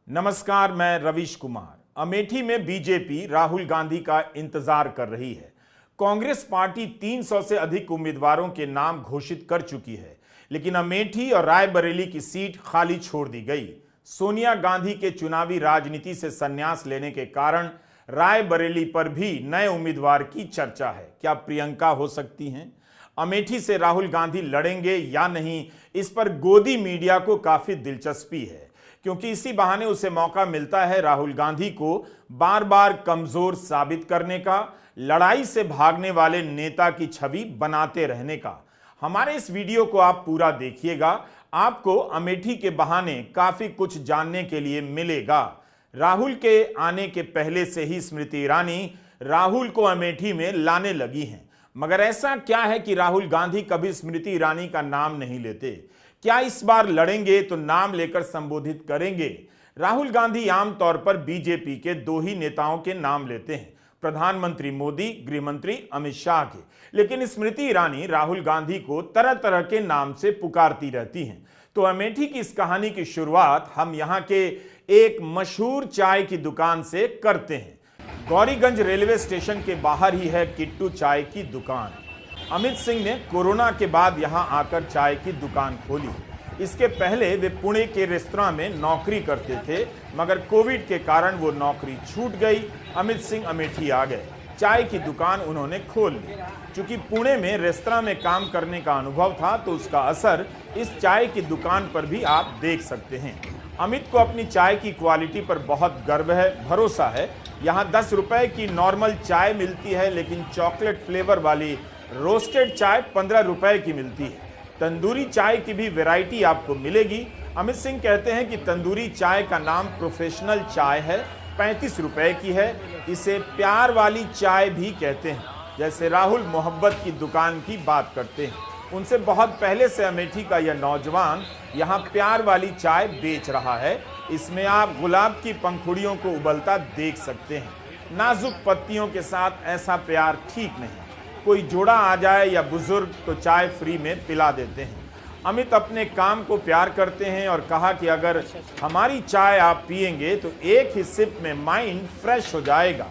नमस्कार, मैं रवीश कुमार। अमेठी में बीजेपी राहुल गांधी का इंतजार कर रही है। कांग्रेस पार्टी 300 से अधिक उम्मीदवारों के नाम घोषित कर चुकी है, लेकिन अमेठी और रायबरेली की सीट खाली छोड़ दी गई। सोनिया गांधी के चुनावी राजनीति से संन्यास लेने के कारण रायबरेली पर भी नए उम्मीदवार की चर्चा है। क्या प्रियंका हो सकती हैं? अमेठी से राहुल गांधी लड़ेंगे या नहीं, इस पर गोदी मीडिया को काफी दिलचस्पी है, क्योंकि इसी बहाने उसे मौका मिलता है राहुल गांधी को बार बार कमजोर साबित करने का, लड़ाई से भागने वाले नेता की छवि बनाते रहने का। हमारे इस वीडियो को आप पूरा देखिएगा, आपको अमेठी के बहाने काफी कुछ जानने के लिए मिलेगा। राहुल के आने के पहले से ही स्मृति ईरानी राहुल को अमेठी में लाने लगी हैं, मगर ऐसा क्या है कि राहुल गांधी कभी स्मृति ईरानी का नाम नहीं लेते? क्या इस बार लड़ेंगे तो नाम लेकर संबोधित करेंगे? राहुल गांधी आमतौर पर बीजेपी के दो ही नेताओं के नाम लेते हैं, प्रधानमंत्री मोदी, गृह मंत्री अमित शाह के। लेकिन स्मृति ईरानी राहुल गांधी को तरह तरह के नाम से पुकारती रहती हैं। तो अमेठी की इस कहानी की शुरुआत हम यहाँ के एक मशहूर चाय की दुकान से करते हैं। गौरीगंज रेलवे स्टेशन के बाहर ही है किट्टू चाय की दुकान। अमित सिंह ने कोरोना के बाद यहां आकर चाय की दुकान खोली। इसके पहले वे पुणे के रेस्तरां में नौकरी करते थे, मगर कोविड के कारण वो नौकरी छूट गई। अमित सिंह अमेठी आ गए, चाय की दुकान उन्होंने खोल ली। चूंकि पुणे में रेस्तरां में काम करने का अनुभव था, तो उसका असर इस चाय की दुकान पर भी आप देख सकते हैं। अमित को अपनी चाय की क्वालिटी पर बहुत गर्व है, भरोसा है। यहाँ 10 रुपए की नॉर्मल चाय मिलती है, लेकिन चॉकलेट फ्लेवर वाली रोस्टेड चाय 15 रुपए की मिलती है। तंदूरी चाय की भी वैरायटी आपको मिलेगी। अमित सिंह कहते हैं कि तंदूरी चाय का नाम प्रोफेशनल चाय है, 35 रुपए की है। इसे प्यार वाली चाय भी कहते हैं। जैसे राहुल मोहब्बत की दुकान की बात करते हैं, उनसे बहुत पहले से अमेठी का यह नौजवान यहाँ प्यार वाली चाय बेच रहा है। इसमें आप गुलाब की पंखुड़ियों को उबलता देख सकते हैं। नाजुक पत्तियों के साथ ऐसा प्यार ठीक नहीं। कोई जोड़ा आ जाए या बुजुर्ग तो चाय फ्री में पिला देते हैं। अमित अपने काम को प्यार करते हैं और कहा कि अगर हमारी चाय आप पिएंगे तो एक ही सिप में माइंड फ्रेश हो जाएगा।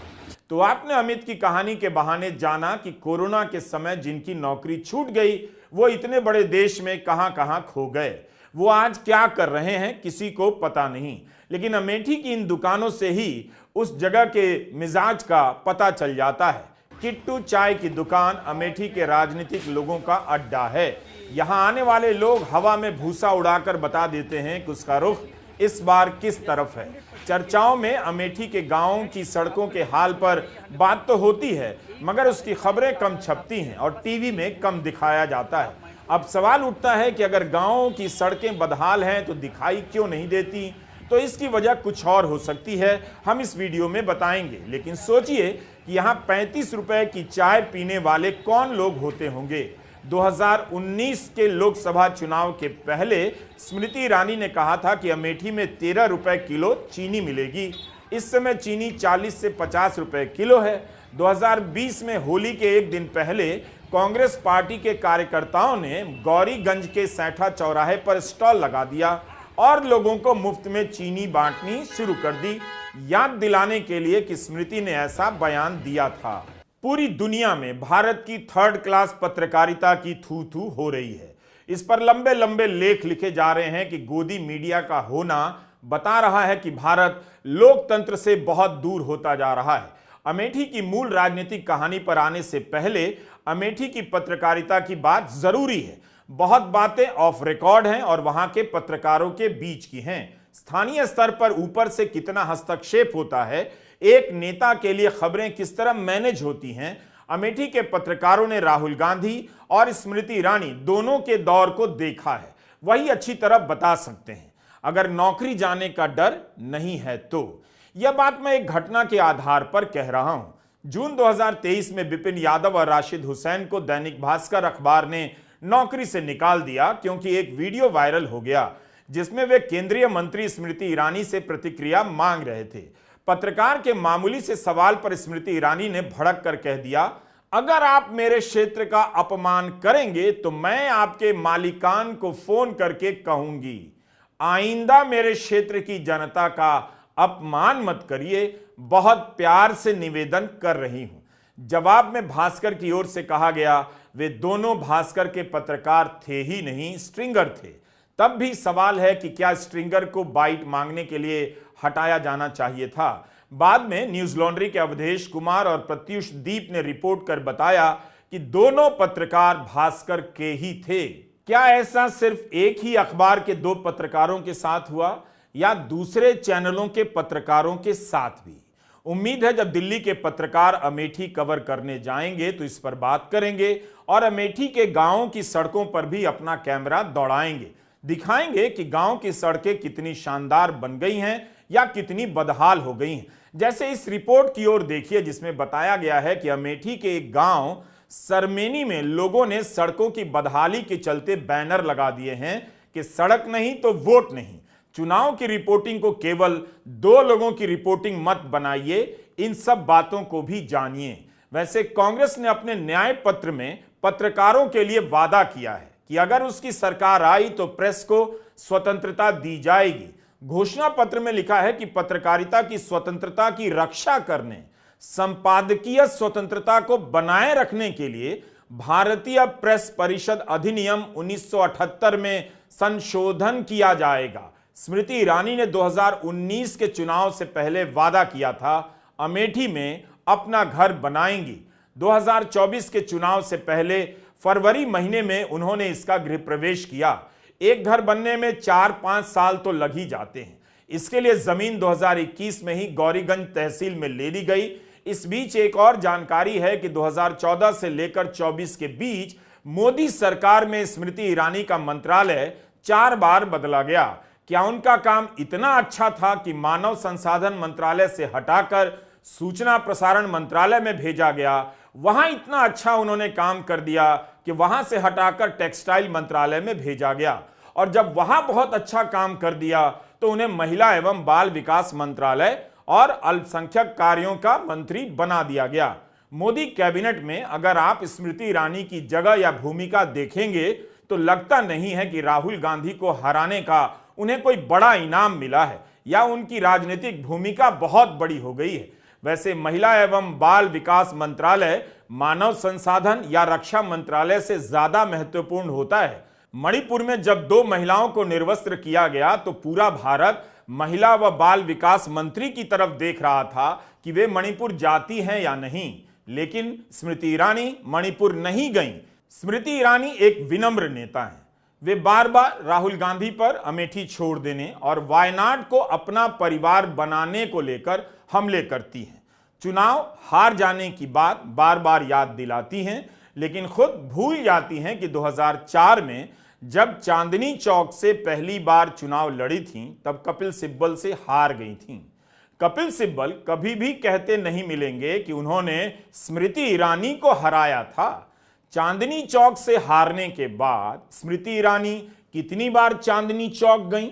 तो आपने अमित की कहानी के बहाने जाना कि कोरोना के समय जिनकी नौकरी छूट गई, वो इतने बड़े देश में कहां कहां खो गए। वो आज क्या कर रहे हैं किसी को पता नहीं, लेकिन अमेठी की इन दुकानों से ही उस जगह के मिजाज का पता चल जाता है। किट्टू चाय की दुकान अमेठी के राजनीतिक लोगों का अड्डा है। यहां आने वाले लोग हवा में भूसा उड़ाकर बता देते हैं कि उसका रुख इस बार किस तरफ है। चर्चाओं में अमेठी के गांवों की सड़कों के हाल पर बात तो होती है, मगर उसकी खबरें कम छपती हैं और टीवी में कम दिखाया जाता है। अब सवाल उठता है कि अगर गांवों की सड़कें बदहाल हैं तो दिखाई क्यों नहीं देती? तो इसकी वजह कुछ और हो सकती है, हम इस वीडियो में बताएंगे। लेकिन सोचिए कि यहाँ 35 रुपए की चाय पीने वाले कौन लोग होते होंगे। 2019 के लोकसभा चुनाव के पहले स्मृति ईरानी ने कहा था कि अमेठी में 13 रुपए किलो चीनी मिलेगी। इस समय चीनी 40 से 50 रुपए किलो है। 2020 में होली के एक दिन पहले कांग्रेस पार्टी के कार्यकर्ताओं ने गौरीगंज के सैठा चौराहे पर स्टॉल लगा दिया और लोगों को मुफ्त में चीनी बांटनी शुरू कर दी, याद दिलाने के लिए कि स्मृति ने ऐसा बयान दिया था। पूरी दुनिया में भारत की थर्ड क्लास पत्रकारिता की थू थू हो रही है। इस पर लंबे लंबे लेख लिखे जा रहे हैं कि गोदी मीडिया का होना बता रहा है कि भारत लोकतंत्र से बहुत दूर होता जा रहा है। अमेठी की मूल राजनीतिक कहानी पर आने से पहले अमेठी की पत्रकारिता की बात जरूरी है। बहुत बातें ऑफ रिकॉर्ड हैं और वहां के पत्रकारों के बीच की हैं। स्थानीय स्तर पर ऊपर से कितना हस्तक्षेप होता है, एक नेता के लिए खबरें किस तरह मैनेज होती हैं, अमेठी के पत्रकारों ने राहुल गांधी और स्मृति ईरानी दोनों के दौर को देखा है, वही अच्छी तरह बता सकते हैं। अगर नौकरी जाने का डर नहीं है तो यह बात मैं एक घटना के आधार पर कह रहा हूं। जून 2023 में विपिन यादव और राशिद हुसैन को दैनिक भास्कर अखबार ने नौकरी से निकाल दिया, क्योंकि एक वीडियो वायरल हो गया जिसमें वे केंद्रीय मंत्री स्मृति ईरानी से प्रतिक्रिया मांग रहे थे। पत्रकार के मामूली से सवाल पर स्मृति ईरानी ने भड़क कर कह दिया, अगर आप मेरे क्षेत्र का अपमान करेंगे तो मैं आपके मालिकान को फोन करके कहूंगी। आइंदा मेरे क्षेत्र की जनता का अपमान मत करिए, बहुत प्यार से निवेदन कर रही हूं। जवाब में भास्कर की ओर से कहा गया, वे दोनों भास्कर के पत्रकार थे ही नहीं, स्ट्रिंगर थे। तब भी सवाल है कि क्या स्ट्रिंगर को बाइट मांगने के लिए हटाया जाना चाहिए था। बाद में न्यूज लॉन्ड्री के अवधेश कुमार और प्रत्युष दीप ने रिपोर्ट कर बताया कि दोनों पत्रकार भास्कर के ही थे। क्या ऐसा सिर्फ एक ही अखबार के दो पत्रकारों के साथ हुआ या दूसरे चैनलों के पत्रकारों के साथ भी? उम्मीद है जब दिल्ली के पत्रकार अमेठी कवर करने जाएंगे तो इस पर बात करेंगे और अमेठी के गांवों की सड़कों पर भी अपना कैमरा दौड़ाएंगे, दिखाएंगे कि गांव की सड़कें कितनी शानदार बन गई हैं या कितनी बदहाल हो गई हैं। जैसे इस रिपोर्ट की ओर देखिए, जिसमें बताया गया है कि अमेठी के एक गांव सरमेनी में लोगों ने सड़कों की बदहाली के चलते बैनर लगा दिए हैं कि सड़क नहीं तो वोट नहीं। चुनाव की रिपोर्टिंग को केवल दो लोगों की रिपोर्टिंग मत बनाइए, इन सब बातों को भी जानिए। वैसे कांग्रेस ने अपने न्याय पत्र में पत्रकारों के लिए वादा किया है कि अगर उसकी सरकार आई तो प्रेस को स्वतंत्रता दी जाएगी। घोषणा पत्र में लिखा है कि पत्रकारिता की स्वतंत्रता की रक्षा करने, संपादकीय स्वतंत्रता को बनाए रखने के लिए भारतीय प्रेस परिषद अधिनियम 1978 में संशोधन किया जाएगा। स्मृति ईरानी ने 2019 के चुनाव से पहले वादा किया था, अमेठी में अपना घर बनाएंगी। 2024 के चुनाव से पहले फरवरी महीने में उन्होंने इसका गृह प्रवेश किया। एक घर बनने में 4-5 साल तो लग ही जाते हैं। इसके लिए जमीन 2021 में ही गौरीगंज तहसील में ले ली गई। इस बीच एक और जानकारी है कि 2014 से लेकर 24 के बीच मोदी सरकार में स्मृति ईरानी का मंत्रालय 4 बार बदला गया। क्या उनका काम इतना अच्छा था कि मानव संसाधन मंत्रालय से हटाकर सूचना प्रसारण मंत्रालय में भेजा गया? वहां इतना अच्छा उन्होंने काम कर दिया कि वहां से हटाकर टेक्सटाइल मंत्रालय में भेजा गया, और जब वहां बहुत अच्छा काम कर दिया तो उन्हें महिला एवं बाल विकास मंत्रालय और अल्पसंख्यक कार्यों का मंत्री बना दिया गया। मोदी कैबिनेट में अगर आप स्मृति ईरानी की जगह या भूमिका देखेंगे तो लगता नहीं है कि राहुल गांधी को हराने का उन्हें कोई बड़ा इनाम मिला है या उनकी राजनीतिक भूमिका बहुत बड़ी हो गई है। वैसे महिला एवं बाल विकास मंत्रालय मानव संसाधन या रक्षा मंत्रालय से ज्यादा महत्वपूर्ण होता है। मणिपुर में जब 2 महिलाओं को निर्वस्त्र किया गया तो पूरा भारत महिला व बाल विकास मंत्री की तरफ देख रहा था कि वे मणिपुर जाती हैं या नहीं, लेकिन स्मृति ईरानी मणिपुर नहीं गईं। स्मृति ईरानी एक विनम्र नेता हैं। वे बार बार राहुल गांधी पर अमेठी छोड़ देने और वायनाड को अपना परिवार बनाने को लेकर हमले करती हैं। चुनाव हार जाने की बात बार बार याद दिलाती हैं, लेकिन खुद भूल जाती हैं कि 2004 में जब चांदनी चौक से पहली बार चुनाव लड़ी थीं तब कपिल सिब्बल से हार गई थीं। कपिल सिब्बल कभी भी कहते नहीं मिलेंगे कि उन्होंने स्मृति ईरानी को हराया था। चांदनी चौक से हारने के बाद स्मृति ईरानी कितनी बार चांदनी चौक गईं?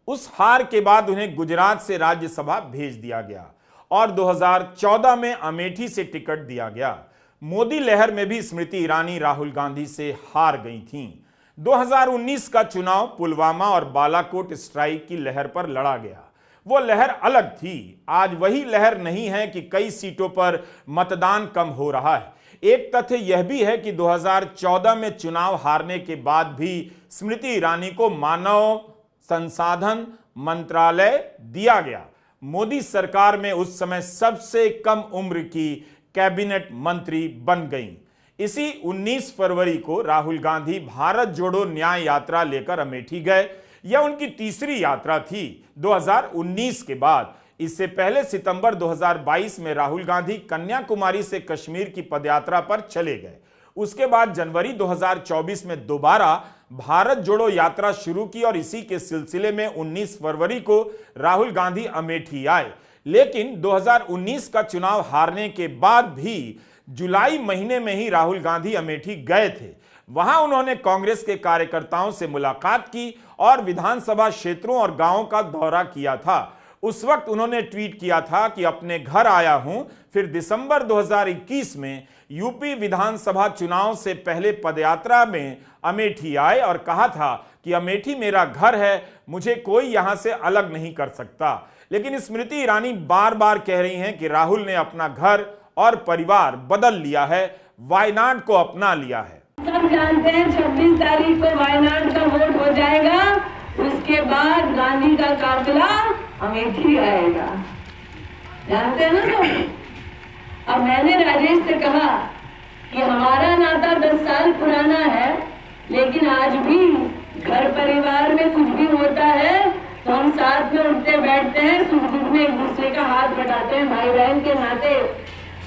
उस हार के बाद उन्हें गुजरात से राज्यसभा भेज दिया गया और 2014 में अमेठी से टिकट दिया गया। मोदी लहर में भी स्मृति ईरानी राहुल गांधी से हार गई थीं। 2019 का चुनाव पुलवामा और बालाकोट स्ट्राइक की लहर पर लड़ा गया। वो लहर अलग थी। आज वही लहर नहीं है कि कई सीटों पर मतदान कम हो रहा है। एक तथ्य यह भी है कि 2014 में चुनाव हारने के बाद भी स्मृति ईरानी को मानव संसाधन मंत्रालय दिया गया। मोदी सरकार में उस समय सबसे कम उम्र की कैबिनेट मंत्री बन गईं। इसी 19 फरवरी को राहुल गांधी भारत जोड़ो न्याय यात्रा लेकर अमेठी गए। यह उनकी तीसरी यात्रा थी 2019 के बाद। इससे पहले सितंबर 2022 में राहुल गांधी कन्याकुमारी से कश्मीर की पदयात्रा पर चले गए। उसके बाद जनवरी 2024 में दोबारा भारत जोड़ो यात्रा शुरू की और इसी के सिलसिले में 19 फरवरी को राहुल गांधी अमेठी आए। लेकिन 2019 का चुनाव हारने के बाद भी जुलाई महीने में ही राहुल गांधी अमेठी गए थे। वहां उन्होंने कांग्रेस के कार्यकर्ताओं से मुलाकात की और विधानसभा क्षेत्रों और गांवों का दौरा किया था। उस वक्त उन्होंने ट्वीट किया था कि अपने घर आया हूं। फिर दिसंबर 2021 में यूपी विधानसभा चुनाव से पहले पदयात्रा में अमेठी आए और कहा था कि अमेठी मेरा घर है, मुझे कोई यहां से अलग नहीं कर सकता। लेकिन स्मृति ईरानी बार बार कह रही हैं कि राहुल ने अपना घर और परिवार बदल लिया है, वायनाड को अपना लिया है। सब जानते हैं 26 तारीख को वायनाड का वोट हो जाएगा, उसके बाद गांधी का काफिला अमेठी आएगा, जानते हैं ना। तो अब मैंने राजेश से कहा कि हमारा नाता 10 साल पुराना है, लेकिन आज भी घर परिवार में कुछ भी होता है तो हम साथ में उठते बैठते हैं, सुख दुख में एक दूसरे का हाथ बटाते हैं, भाई बहन के नाते।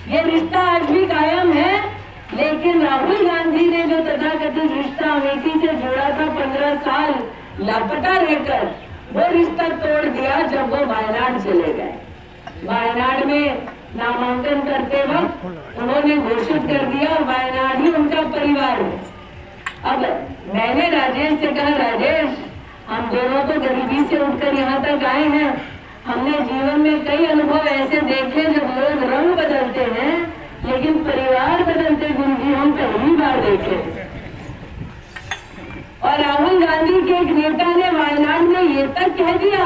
ये रिश्ता आज भी कायम है। लेकिन राहुल गांधी ने जो तथाकथित रिश्ता अमेठी से जोड़ा था 15 साल लापता रहकर, वो रिश्ता तोड़ दिया जब वो वायनाड चले गए। वायनाड में नामांकन करते वक्त उन्होंने घोषित कर दिया वायनाड ही उनका परिवार है। अब मैंने राजेश से कहा, राजेश हम दोनों तो गरीबी से उठकर यहाँ तक आए हैं, हमने जीवन में कई अनुभव ऐसे देखे जब लोग रंग बदलते हैं, लेकिन परिवार बदलते गुरुजी हम पहली बार देखे। और राहुल गांधी के एक नेता ने वायनाड में ये तक कह दिया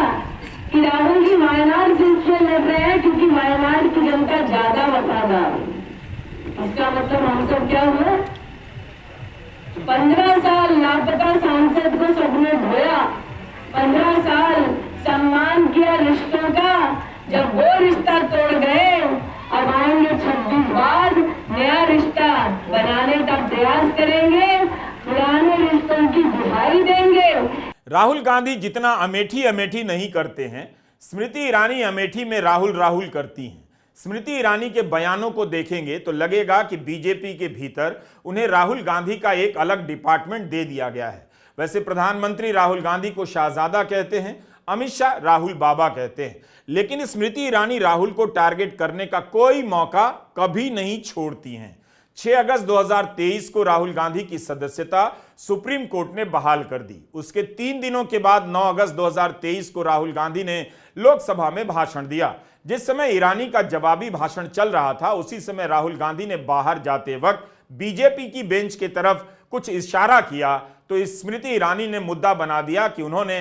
कि राहुल जी वायनाड से इसलिए लड़ रहे हैं क्योंकि वायनाड की जनता ज्यादा वफादार है। इसका मतलब हम सब क्या हुआ, 15 साल लापता सांसद को सबने ढोया, 15 साल सम्मान किया रिश्तों का, जब वो रिश्ता तोड़ गए अब आएंगे 26 बाद नया रिश्ता बनाने का प्रयास करेंगे, पुराने रिश्तों की दुहाई देंगे। राहुल गांधी जितना अमेठी अमेठी नहीं करते हैं, स्मृति ईरानी अमेठी में राहुल राहुल करती हैं। स्मृति ईरानी के बयानों को देखेंगे तो लगेगा कि बीजेपी के भीतर उन्हें राहुल गांधी का एक अलग डिपार्टमेंट दे दिया गया है। वैसे प्रधानमंत्री राहुल गांधी को शाहजादा कहते हैं, अमित शाह राहुल बाबा कहते हैं, लेकिन स्मृति ईरानी राहुल को टारगेट करने का कोई मौका कभी नहीं छोड़ती हैं। 6 अगस्त 2023 को राहुल गांधी की सदस्यता सुप्रीम कोर्ट ने बहाल कर दी। उसके 3 दिनों के बाद 9 अगस्त 2023 को राहुल गांधी ने लोकसभा में भाषण दिया। जिस समय ईरानी का जवाबी भाषण चल रहा था, उसी समय राहुल गांधी ने बाहर जाते वक्त बीजेपी की बेंच की तरफ कुछ इशारा किया तो स्मृति ईरानी ने मुद्दा बना दिया कि उन्होंने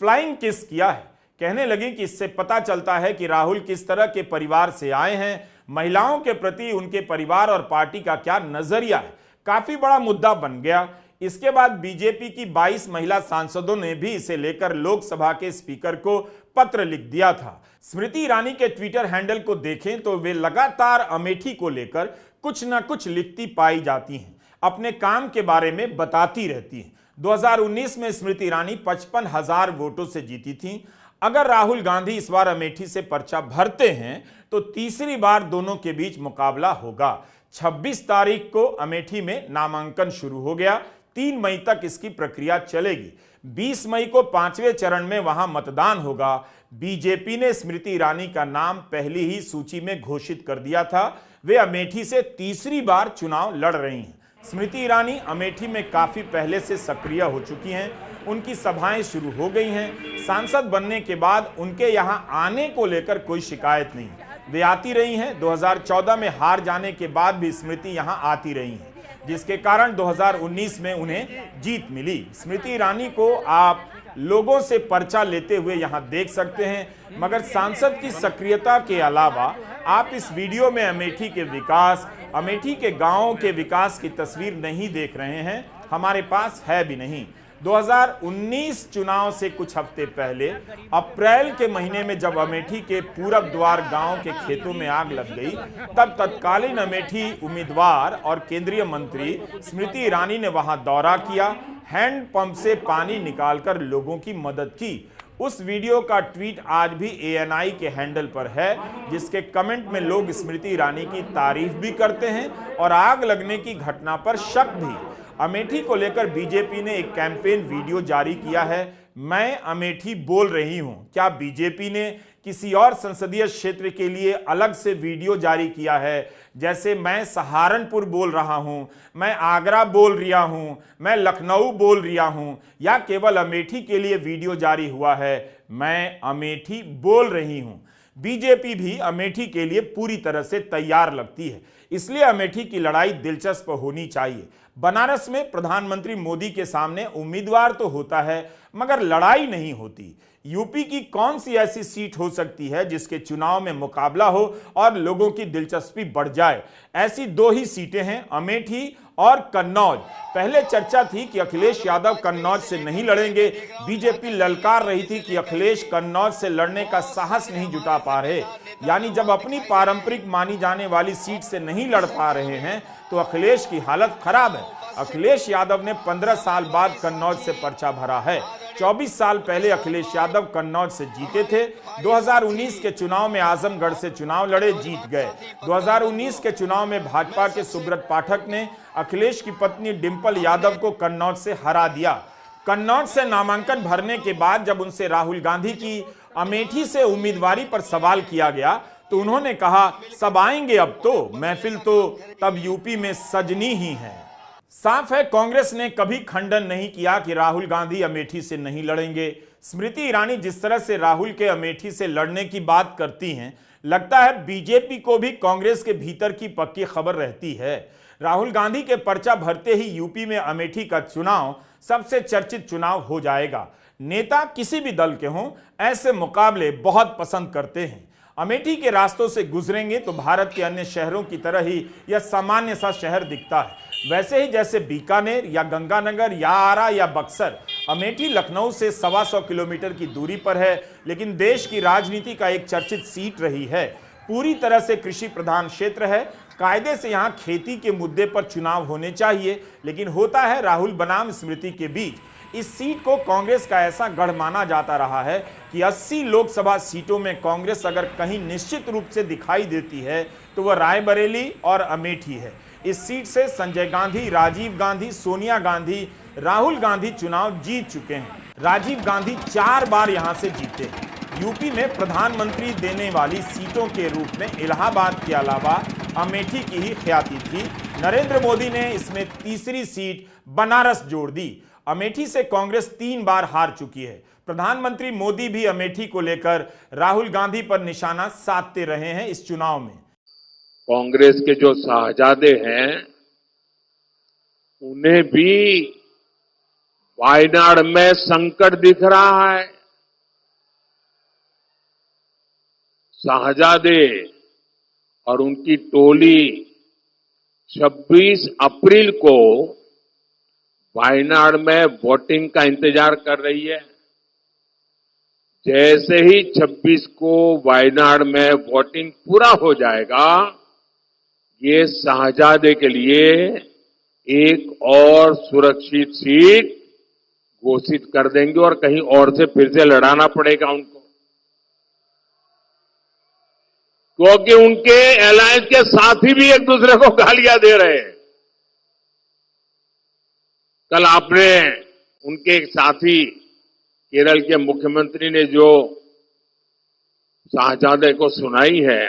फ्लाइंग किस किया है। कहने लगी कि इससे पता चलता है कि राहुल किस तरह के परिवार से आए हैं, महिलाओं के प्रति उनके परिवार और पार्टी का क्या नजरिया है। काफी बड़ा मुद्दा बन गया। इसके बाद बीजेपी की 22 महिला सांसदों ने भी इसे लेकर लोकसभा के स्पीकर को पत्र लिख दिया था। स्मृति ईरानी के ट्विटर हैंडल को देखें तो वे लगातार अमेठी को लेकर कुछ न कुछ लिखती पाई जाती हैं, अपने काम के बारे में बताती रहती हैं। 2019 में स्मृति ईरानी 55,000 वोटों से जीती थी। अगर राहुल गांधी इस बार अमेठी से पर्चा भरते हैं तो तीसरी बार दोनों के बीच मुकाबला होगा। 26 तारीख को अमेठी में नामांकन शुरू हो गया, 3 मई तक इसकी प्रक्रिया चलेगी। 20 मई को 5वें चरण में वहां मतदान होगा। बीजेपी ने स्मृति ईरानी का नाम पहली ही सूची में घोषित कर दिया था। वे अमेठी से तीसरी बार चुनाव लड़ रही हैं। स्मृति ईरानी अमेठी में काफी पहले से सक्रिय हो चुकी हैं। उनकी सभाएं शुरू हो गई हैं। सांसद बनने के बाद उनके यहां आने को लेकर कोई शिकायत नहीं, वे आती रही हैं। 2014 में हार जाने के बाद भी स्मृति यहां आती रही हैं, जिसके कारण 2019 में उन्हें जीत मिली। स्मृति ईरानी को आप लोगों से पर्चा लेते हुए यहां देख सकते हैं, मगर सांसद की सक्रियता के अलावा आप इस वीडियो में अमेठी के विकास, अमेठी के गांवों के विकास की तस्वीर नहीं देख रहे हैं। हमारे पास है भी नहीं। 2019 चुनाव से कुछ हफ्ते पहले अप्रैल के महीने में जब अमेठी के पूरब द्वार गांव के खेतों में आग लग गई, तब तत्कालीन अमेठी उम्मीदवार और केंद्रीय मंत्री स्मृति ईरानी ने वहां दौरा किया, हैंड पंप से पानी निकालकर लोगों की मदद की। उस वीडियो का ट्वीट आज भी ANI के हैंडल पर है, जिसके कमेंट में लोग स्मृति ईरानी की तारीफ भी करते हैं और आग लगने की घटना पर शक भी। अमेठी को लेकर बीजेपी ने एक कैंपेन वीडियो जारी किया है, मैं अमेठी बोल रही हूं। क्या बीजेपी ने किसी और संसदीय क्षेत्र के लिए अलग से वीडियो जारी किया है, जैसे मैं सहारनपुर बोल रहा हूं, मैं आगरा बोल रहा हूं, मैं लखनऊ बोल रहा हूं, या केवल अमेठी के लिए वीडियो जारी हुआ है, मैं अमेठी बोल रही हूं। बीजेपी भी अमेठी के लिए पूरी तरह से तैयार लगती है। इसलिए अमेठी की लड़ाई दिलचस्प होनी चाहिए। बनारस में प्रधानमंत्री मोदी के सामने उम्मीदवार तो होता है, मगर लड़ाई नहीं होती। यूपी की कौन सी ऐसी सीट हो सकती है जिसके चुनाव में मुकाबला हो और लोगों की दिलचस्पी बढ़ जाए? ऐसी दो ही सीटें हैं, अमेठी और कन्नौज। पहले चर्चा थी कि अखिलेश यादव कन्नौज से नहीं लड़ेंगे। बीजेपी ललकार रही थी कि अखिलेश कन्नौज से लड़ने का साहस नहीं जुटा पा रहे, यानी जब अपनी पारंपरिक मानी जाने वाली सीट से नहीं लड़ पा रहे हैं तो अखिलेश की हालत खराब है। अखिलेश यादव ने 15 साल बाद कन्नौज से पर्चा भरा है। 24 साल पहले अखिलेश यादव कन्नौज से जीते थे। 2019 के चुनाव में आजमगढ़ से चुनाव लड़े, जीत गए। 2019 के चुनाव में भाजपा के सुब्रत पाठक ने अखिलेश की पत्नी डिंपल यादव को कन्नौज से हरा दिया। कन्नौज से नामांकन भरने के बाद जब उनसे राहुल गांधी की अमेठी से उम्मीदवारी पर सवाल किया गया तो उन्होंने कहा, सब आएंगे अब तो, महफिल तो तब यूपी में सजनी ही है। साफ है, कांग्रेस ने कभी खंडन नहीं किया कि राहुल गांधी अमेठी से नहीं लड़ेंगे। स्मृति ईरानी जिस तरह से राहुल के अमेठी से लड़ने की बात करती हैं, लगता है बीजेपी को भी कांग्रेस के भीतर की पक्की खबर रहती है। राहुल गांधी के पर्चा भरते ही यूपी में अमेठी का चुनाव सबसे चर्चित चुनाव हो जाएगा। नेता किसी भी दल के हों, ऐसे मुकाबले बहुत पसंद करते हैं। अमेठी के रास्तों से गुजरेंगे तो भारत के अन्य शहरों की तरह ही यह सामान्य सा शहर दिखता है। वैसे ही जैसे बीकानेर या गंगानगर या आरा या बक्सर, अमेठी लखनऊ से 125 किलोमीटर की दूरी पर है, लेकिन देश की राजनीति का एक चर्चित सीट रही है। पूरी तरह से कृषि प्रधान क्षेत्र है। कायदे से यहाँ खेती के मुद्दे पर चुनाव होने चाहिए, लेकिन होता है राहुल बनाम स्मृति के बीच। इस सीट को कांग्रेस का ऐसा गढ़ माना जाता रहा है कि 80 लोकसभा सीटों में कांग्रेस अगर कहीं निश्चित रूप से दिखाई देती है तो वह रायबरेली और अमेठी है। इस सीट से संजय गांधी, राजीव गांधी, सोनिया गांधी, राहुल गांधी चुनाव जीत चुके हैं। राजीव गांधी 4 बार यहां से जीते हैं। यूपी में प्रधानमंत्री देने वाली सीटों के रूप में इलाहाबाद के अलावा अमेठी की ही ख्याति थी। नरेंद्र मोदी ने इसमें तीसरी सीट बनारस जोड़ दी। अमेठी से कांग्रेस 3 बार हार चुकी है। प्रधानमंत्री मोदी भी अमेठी को लेकर राहुल गांधी पर निशाना साधते रहे हैं। इस चुनाव में कांग्रेस के जो शाहजादे हैं उन्हें भी वायनाड में संकट दिख रहा है। शाहजादे और उनकी टोली 26 अप्रैल को वायनाड में वोटिंग का इंतजार कर रही है। जैसे ही 26 को वायनाड में वोटिंग पूरा हो जाएगा, ये शाहजादे के लिए एक और सुरक्षित सीट घोषित कर देंगे और कहीं और से फिर से लड़ाना पड़ेगा उनको, क्योंकि उनके अलायंस के साथी भी एक दूसरे को गालियां दे रहे हैं। कल आपने उनके एक साथी केरल के मुख्यमंत्री ने जो शाहजादे को सुनाई है,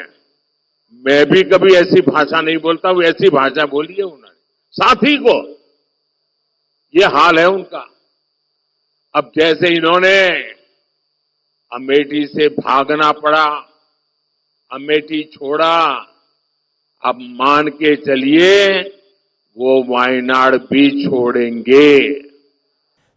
मैं भी कभी ऐसी भाषा नहीं बोलता, वो ऐसी भाषा बोली है उन्होंने साथी को। ये हाल है उनका। अब जैसे इन्होंने अमेठी से भागना पड़ा, अमेठी छोड़ा, अब मान के चलिए वो वायनाड भी छोड़ेंगे।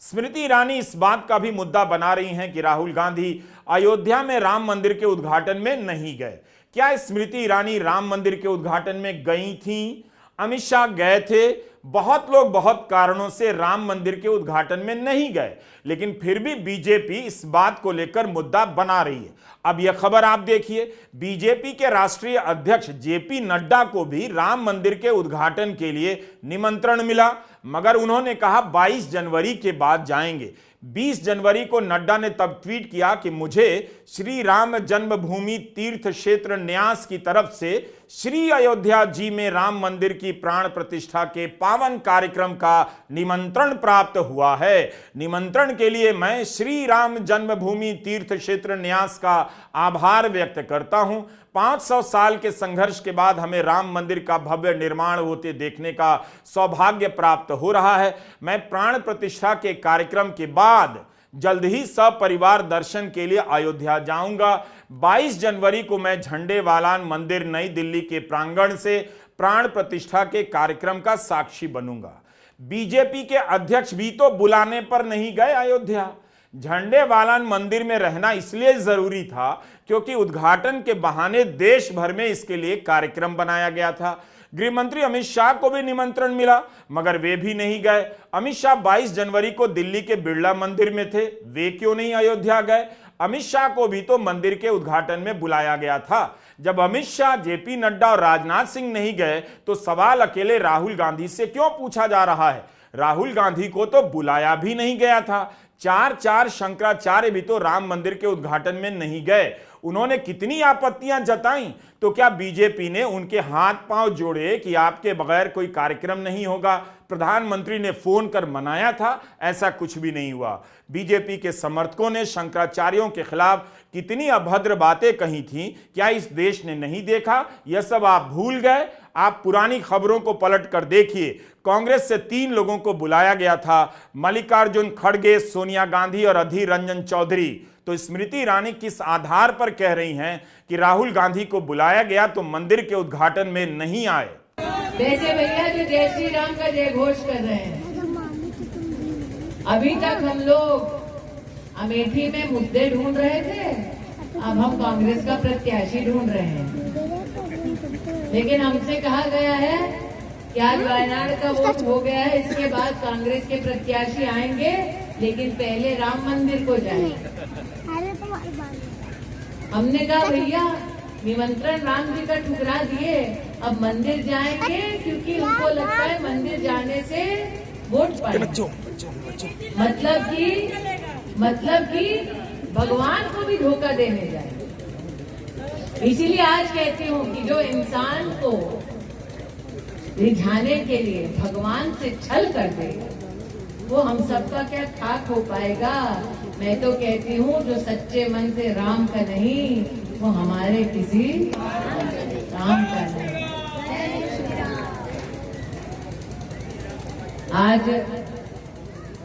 स्मृति ईरानी इस बात का भी मुद्दा बना रही हैं कि राहुल गांधी अयोध्या में राम मंदिर के उद्घाटन में नहीं गए। क्या स्मृति ईरानी राम मंदिर के उद्घाटन में गई थीं? अमित शाह गए थे। बहुत लोग बहुत कारणों से राम मंदिर के उद्घाटन में नहीं गए, लेकिन फिर भी बीजेपी इस बात को लेकर मुद्दा बना रही है। अब यह खबर आप देखिए, बीजेपी के राष्ट्रीय अध्यक्ष जेपी नड्डा को भी राम मंदिर के उद्घाटन के लिए निमंत्रण मिला, मगर उन्होंने कहा 22 जनवरी के बाद जाएंगे। 20 जनवरी को नड्डा ने तब ट्वीट किया कि मुझे श्री राम जन्मभूमि तीर्थ क्षेत्र न्यास की तरफ से श्री अयोध्या जी में राम मंदिर की प्राण प्रतिष्ठा के पावन कार्यक्रम का निमंत्रण प्राप्त हुआ है। निमंत्रण के लिए मैं श्री राम जन्मभूमि तीर्थ क्षेत्र न्यास का आभार व्यक्त करता हूं। 500 साल के संघर्ष के बाद हमें राम मंदिर का भव्य निर्माण होते देखने का सौभाग्य प्राप्त हो रहा है। मैं प्राण प्रतिष्ठा के कार्यक्रम के बाद जल्द ही सपरिवार दर्शन के लिए अयोध्या जाऊंगा। 22 जनवरी को मैं झंडे वालान मंदिर नई दिल्ली के प्रांगण से प्राण प्रतिष्ठा के कार्यक्रम का साक्षी बनूंगा। बीजेपी के अध्यक्ष भी तो बुलाने पर नहीं गए अयोध्या। झंडेवालान मंदिर में रहना इसलिए जरूरी था क्योंकि उद्घाटन के बहाने देश भर में इसके लिए कार्यक्रम बनाया गया था। गृह मंत्री अमित शाह को भी निमंत्रण मिला, मगर वे भी नहीं गए। अमित शाह 22 जनवरी को दिल्ली के बिरला मंदिर में थे, वे क्यों नहीं अयोध्या गए? अमित शाह को भी तो मंदिर के उद्घाटन में बुलाया गया था। जब अमित शाह, जेपी नड्डा और राजनाथ सिंह नहीं गए तो सवाल अकेले राहुल गांधी से क्यों पूछा जा रहा है? राहुल गांधी को तो बुलाया भी नहीं गया था। 4 शंकराचार्य भी तो राम मंदिर के उद्घाटन में नहीं गए। उन्होंने कितनी आपत्तियां जताई, तो क्या बीजेपी ने उनके हाथ पांव जोड़े कि आपके बगैर कोई कार्यक्रम नहीं होगा? प्रधानमंत्री ने फोन कर मनाया था? ऐसा कुछ भी नहीं हुआ। बीजेपी के समर्थकों ने शंकराचार्यों के खिलाफ कितनी अभद्र बातें कही थी, क्या इस देश ने नहीं देखा? यह सब आप भूल गए। आप पुरानी खबरों को पलट कर देखिए। कांग्रेस से 3 लोगों को बुलाया गया था, मल्लिकार्जुन खड़गे, सोनिया गांधी और अधीर रंजन चौधरी। तो स्मृति ईरानी किस आधार पर कह रही हैं कि राहुल गांधी को बुलाया गया तो मंदिर के उद्घाटन में नहीं आए? वैसे भैया जो जय श्री राम का जय घोष कर रहे हैं, अभी तक हम लोग अमेठी में मुद्दे ढूंढ रहे थे, अब हम कांग्रेस का प्रत्याशी ढूंढ रहे हैं। लेकिन हमसे कहा गया है कि आज वायनाड का वोट हो गया है, इसके बाद कांग्रेस के प्रत्याशी आएंगे, लेकिन पहले राम मंदिर को जाएंगे। हमने कहा भैया निमंत्रण राम जी का ठुकरा दिए, अब मंदिर जाएंगे क्योंकि उनको लगता है मंदिर जाने से वोट पाएंगे। मतलब कि भगवान को भी धोखा देने जाएंगे। इसीलिए आज कहती हूँ कि जो इंसान को रिझाने के लिए भगवान से छल कर दे, वो हम सबका क्या खाक हो पाएगा? मैं तो कहती हूँ जो सच्चे मन से राम का नहीं, वो हमारे किसी राम का नहीं। आज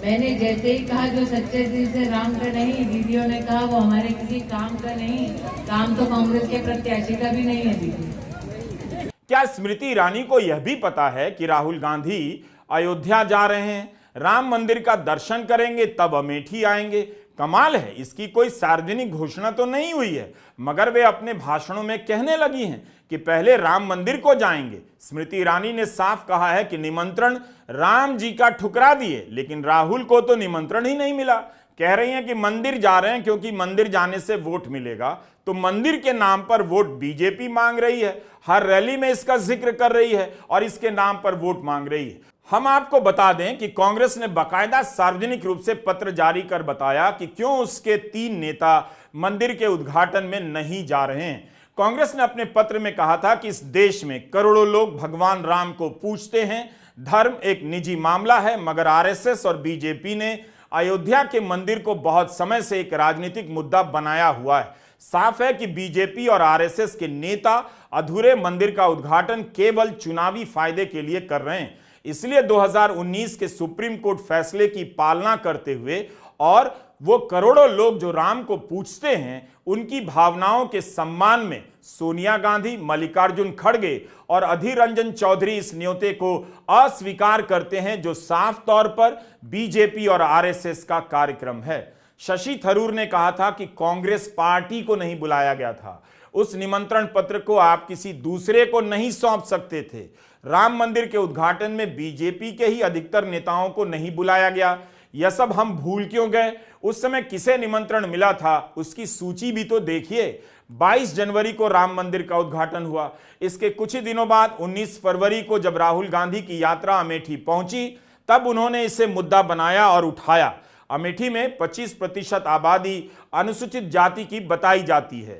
मैंने जैसे ही कहा जो सच्चे दिल से राम का नहीं, दीदियों ने कहा वो हमारे किसी काम का नहीं। काम तो कांग्रेस के प्रत्याशी का भी नहीं है दीदी। क्या स्मृति ईरानी को यह भी पता है कि राहुल गांधी अयोध्या जा रहे हैं, राम मंदिर का दर्शन करेंगे, तब अमेठी आएंगे? कमाल है, इसकी कोई सार्वजनिक घोषणा तो नहीं हुई है, मगर वे अपने भाषणों में कहने लगी हैं कि पहले राम मंदिर को जाएंगे। स्मृति ईरानी ने साफ कहा है कि निमंत्रण राम जी का ठुकरा दिए, लेकिन राहुल को तो निमंत्रण ही नहीं मिला। कह रही हैं कि मंदिर जा रहे हैं क्योंकि मंदिर जाने से वोट मिलेगा, तो मंदिर के नाम पर वोट बीजेपी मांग रही है, हर रैली में इसका जिक्र कर रही है और इसके नाम पर वोट मांग रही है। हम आपको बता दें कि कांग्रेस ने बाकायदा सार्वजनिक रूप से पत्र जारी कर बताया कि क्यों उसके 3 नेता मंदिर के उद्घाटन में नहीं जा रहे हैं। कांग्रेस ने अपने पत्र में कहा था कि इस देश में करोड़ों लोग भगवान राम को पूजते हैं, धर्म एक निजी मामला है, मगर आरएसएस और बीजेपी ने अयोध्या के मंदिर को बहुत समय से एक राजनीतिक मुद्दा बनाया हुआ है। साफ है कि बीजेपी और आरएसएस के नेता अधूरे मंदिर का उद्घाटन केवल चुनावी फायदे के लिए कर रहे हैं। इसलिए 2019 के सुप्रीम कोर्ट फैसले की पालना करते हुए और वो करोड़ों लोग जो राम को पूजते हैं, उनकी भावनाओं के सम्मान में सोनिया गांधी, मल्लिकार्जुन खड़गे और अधीर रंजन चौधरी इस न्योते को अस्वीकार करते हैं, जो साफ तौर पर बीजेपी और आरएसएस का कार्यक्रम है। शशि थरूर ने कहा था कि कांग्रेस पार्टी को नहीं बुलाया गया था, उस निमंत्रण पत्र को आप किसी दूसरे को नहीं सौंप सकते थे। राम मंदिर के उद्घाटन में बीजेपी के ही अधिकतर नेताओं को नहीं बुलाया गया। यह सब हम भूल क्यों गए? उस समय किसे निमंत्रण मिला था, उसकी सूची भी तो देखिए। 22 जनवरी को राम मंदिर का उद्घाटन हुआ। इसके कुछ ही दिनों बाद 19 फरवरी को जब राहुल गांधी की यात्रा अमेठी पहुंची, तब उन्होंने इसे मुद्दा बनाया और उठाया। अमेठी में 25% आबादी अनुसूचित जाति की बताई जाती है।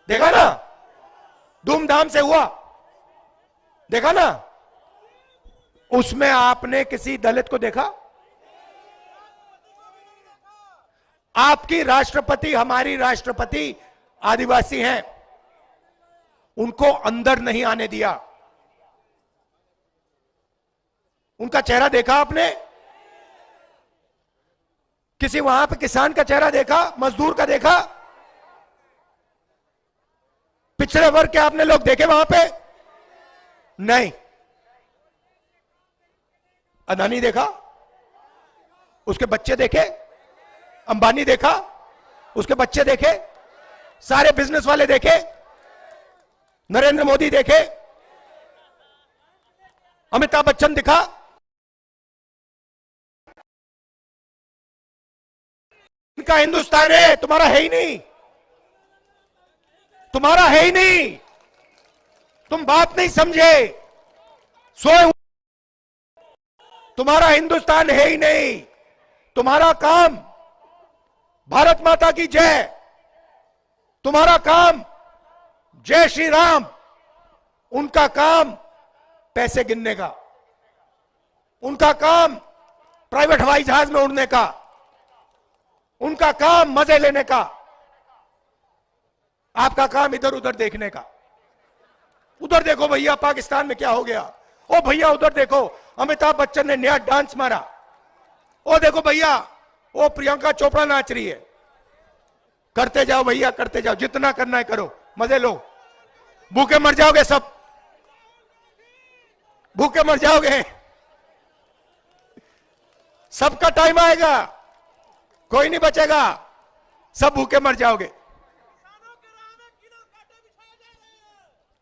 देखा ना, धूमधाम से हुआ, देखा ना। उसमें आपने किसी दलित को देखा? आपकी राष्ट्रपति, हमारी राष्ट्रपति आदिवासी हैं, उनको अंदर नहीं आने दिया। उनका चेहरा देखा आपने? किसी वहां पे किसान का चेहरा देखा? मजदूर का देखा? पिछड़े वर्ग के आपने लोग देखे वहां पे? नहीं। अदानी देखा? उसके बच्चे देखे? अंबानी देखा? उसके बच्चे देखे? सारे बिजनेस वाले देखे? नरेंद्र मोदी देखे? अमिताभ बच्चन दिखा? इनका हिंदुस्तान है, तुम्हारा है ही नहीं, तुम्हारा है ही नहीं। तुम बात नहीं समझे, सोए। तुम्हारा हिंदुस्तान है ही नहीं। तुम्हारा काम भारत माता की जय, तुम्हारा काम जय श्री राम, उनका काम पैसे गिनने का, उनका काम प्राइवेट हवाई जहाज में उड़ने का, उनका काम मजे लेने का, आपका काम इधर उधर देखने का। उधर देखो भैया पाकिस्तान में क्या हो गया, ओ भैया उधर देखो अमिताभ बच्चन ने नया डांस मारा, ओ देखो भैया ओ प्रियंका चोपड़ा नाच रही है। करते जाओ भैया, करते जाओ, जितना करना है करो, मजे लो। भूखे मर जाओगे सब, भूखे मर जाओगे। सबका टाइम आएगा, कोई नहीं बचेगा, सब भूखे मर जाओगे।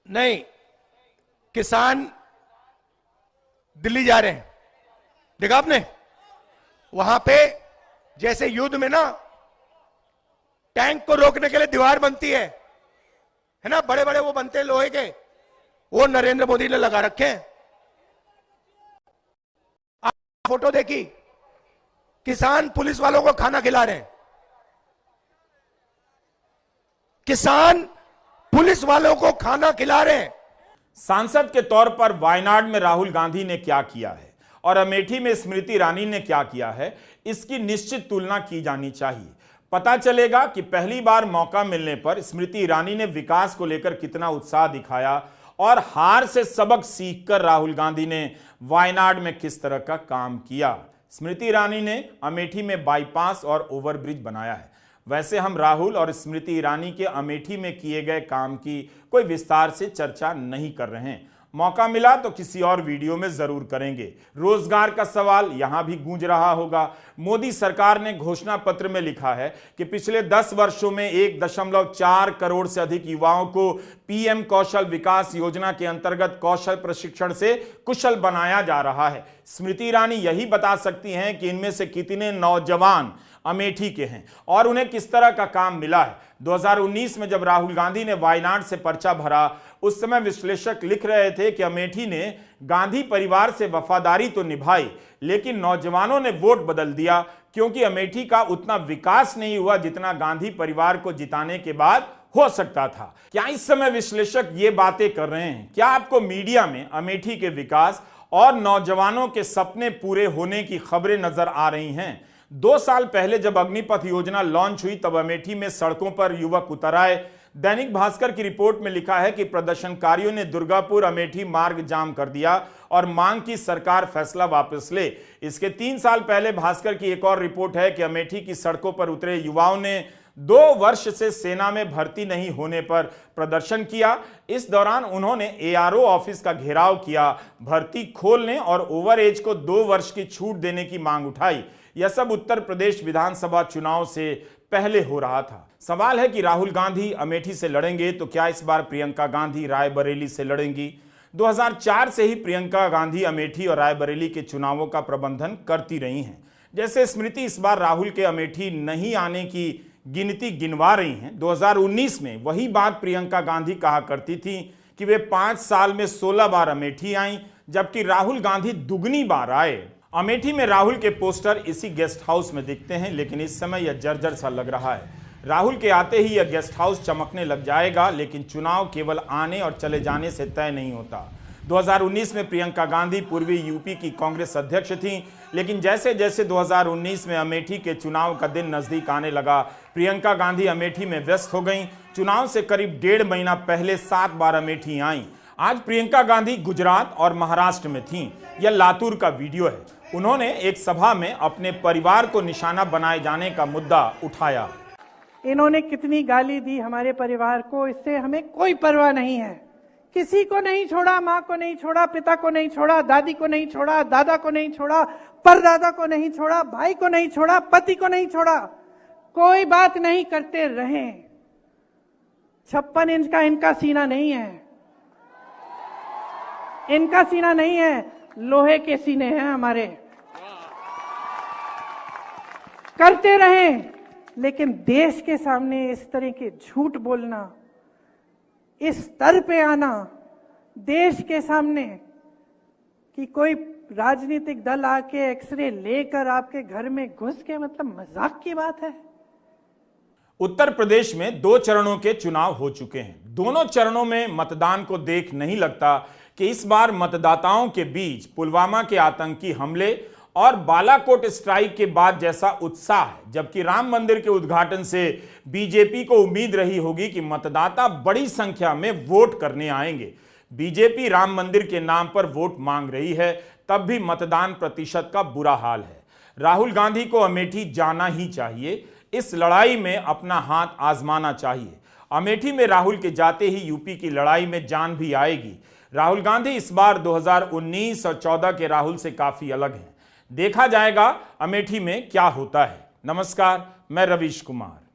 नहीं, किसान दिल्ली जा रहे हैं, देखा आपने? वहां पे जैसे युद्ध में ना टैंक को रोकने के लिए दीवार बनती है ना, बड़े बड़े वो बनते हैं लोहे के, वो नरेंद्र मोदी ने लगा रखे हैं। आप फोटो देखी, किसान पुलिस वालों को खाना खिला रहे हैं, किसान पुलिस वालों को खाना खिला रहे हैं। सांसद के तौर पर वायनाड में राहुल गांधी ने क्या किया है और अमेठी में स्मृति ईरानी ने क्या किया है, इसकी निश्चित तुलना की जानी चाहिए। पता चलेगा कि पहली बार मौका मिलने पर स्मृति ईरानी ने विकास को लेकर कितना उत्साह दिखाया और हार से सबक सीखकर राहुल गांधी ने वायनाड में किस तरह का काम किया। स्मृति ईरानी ने अमेठी में बाईपास और ओवरब्रिज बनाया है। वैसे हम राहुल और स्मृति ईरानी के अमेठी में किए गए काम की कोई विस्तार से चर्चा नहीं कर रहे हैं। मौका मिला तो किसी और वीडियो में जरूर करेंगे। रोजगार का सवाल यहां भी गूंज रहा होगा। मोदी सरकार ने घोषणा पत्र में लिखा है कि पिछले 10 वर्षों में 1.4 करोड़ से अधिक युवाओं को पीएम कौशल विकास योजना के अंतर्गत कौशल प्रशिक्षण से कुशल बनाया जा रहा है। स्मृति ईरानी यही बता सकती हैं कि इनमें से कितने नौजवान अमेठी के हैं और उन्हें किस तरह का काम मिला है। 2019 में जब राहुल गांधी ने वायनाड से पर्चा भरा, उस समय विश्लेषक लिख रहे थे कि अमेठी ने गांधी परिवार से वफादारी तो निभाई, लेकिन नौजवानों ने वोट बदल दिया क्योंकि अमेठी का उतना विकास नहीं हुआ जितना गांधी परिवार को जिताने के बाद हो सकता था। क्या इस समय विश्लेषक ये बातें कर रहे हैं? क्या आपको मीडिया में अमेठी के विकास और नौजवानों के सपने पूरे होने की खबरें नजर आ रही हैं? 2 साल पहले जब अग्निपथ योजना लॉन्च हुई तब अमेठी में सड़कों पर युवक उतर आए। दैनिक भास्कर की रिपोर्ट में लिखा है कि प्रदर्शनकारियों ने दुर्गापुर अमेठी मार्ग जाम कर दिया और मांग की सरकार फैसला वापस ले। इसके 3 साल पहले भास्कर की एक और रिपोर्ट है कि अमेठी की सड़कों पर उतरे युवाओं ने 2 वर्ष से सेना में भर्ती नहीं होने पर प्रदर्शन किया। इस दौरान उन्होंने एआरओ ऑफिस का घेराव किया, भर्ती खोलने और ओवर एज को 2 वर्ष की छूट देने की मांग उठाई। यह सब उत्तर प्रदेश विधानसभा चुनाव से पहले हो रहा था। सवाल है कि राहुल गांधी अमेठी से लड़ेंगे तो क्या इस बार प्रियंका गांधी रायबरेली से लड़ेंगी? 2004 से ही प्रियंका गांधी अमेठी और रायबरेली के चुनावों का प्रबंधन करती रही हैं। जैसे स्मृति इस बार राहुल के अमेठी नहीं आने की गिनती गिनवा रही हैं। 2019 में वही बात प्रियंका गांधी कहा करती थी कि वे 5 साल में 16 बार अमेठी आईं, जबकि राहुल गांधी दुगनी बार आए। अमेठी में राहुल के पोस्टर इसी गेस्ट हाउस में दिखते हैं, लेकिन इस समय यह जर्जर सा लग रहा है। राहुल के आते ही यह गेस्ट हाउस चमकने लग जाएगा, लेकिन चुनाव केवल आने और चले जाने से तय नहीं होता। 2019 में प्रियंका गांधी पूर्वी यूपी की कांग्रेस अध्यक्ष थीं, लेकिन जैसे जैसे 2019 में अमेठी के चुनाव का दिन नजदीक आने लगा, प्रियंका गांधी अमेठी में व्यस्त हो गईं। चुनाव से करीब 1.5 महीना पहले 7 बार अमेठी आईं। आज प्रियंका गांधी गुजरात और महाराष्ट्र में थीं। यह लातूर का वीडियो है। उन्होंने एक सभा में अपने परिवार को निशाना बनाए जाने का मुद्दा उठाया। इन्होंने कितनी गाली दी हमारे परिवार को, इससे हमें कोई परवाह नहीं है। किसी को नहीं छोड़ा, माँ को नहीं छोड़ा, पिता को नहीं छोड़ा, दादी को नहीं छोड़ा, दादा को नहीं छोड़ा, परदादा को नहीं छोड़ा, भाई को नहीं छोड़ा, पति को नहीं छोड़ा, कोई बात नहीं करते रहे। 56 इंच का इनका सीना नहीं है, इनका सीना नहीं है, लोहे के सीने हैं हमारे। करते रहे, लेकिन देश के सामने इस तरह के झूठ बोलना, इस स्तर पे आना देश के सामने कि कोई राजनीतिक दल आके एक्सरे लेकर आपके घर में घुस के, मतलब मजाक की बात है। उत्तर प्रदेश में 2 चरणों के चुनाव हो चुके हैं। दोनों चरणों में मतदान को देख नहीं लगता कि इस बार मतदाताओं के बीच पुलवामा के आतंकी हमले और बालाकोट स्ट्राइक के बाद जैसा उत्साह है, जबकि राम मंदिर के उद्घाटन से बीजेपी को उम्मीद रही होगी कि मतदाता बड़ी संख्या में वोट करने आएंगे। बीजेपी राम मंदिर के नाम पर वोट मांग रही है, तब भी मतदान प्रतिशत का बुरा हाल है। राहुल गांधी को अमेठी जाना ही चाहिए, इस लड़ाई में अपना हाथ आजमाना चाहिए। अमेठी में राहुल के जाते ही यूपी की लड़ाई में जान भी आएगी। राहुल गांधी इस बार 2019 और 14 के राहुल से काफी अलग हैं। देखा जाएगा अमेठी में क्या होता है। नमस्कार, मैं रवीश कुमार।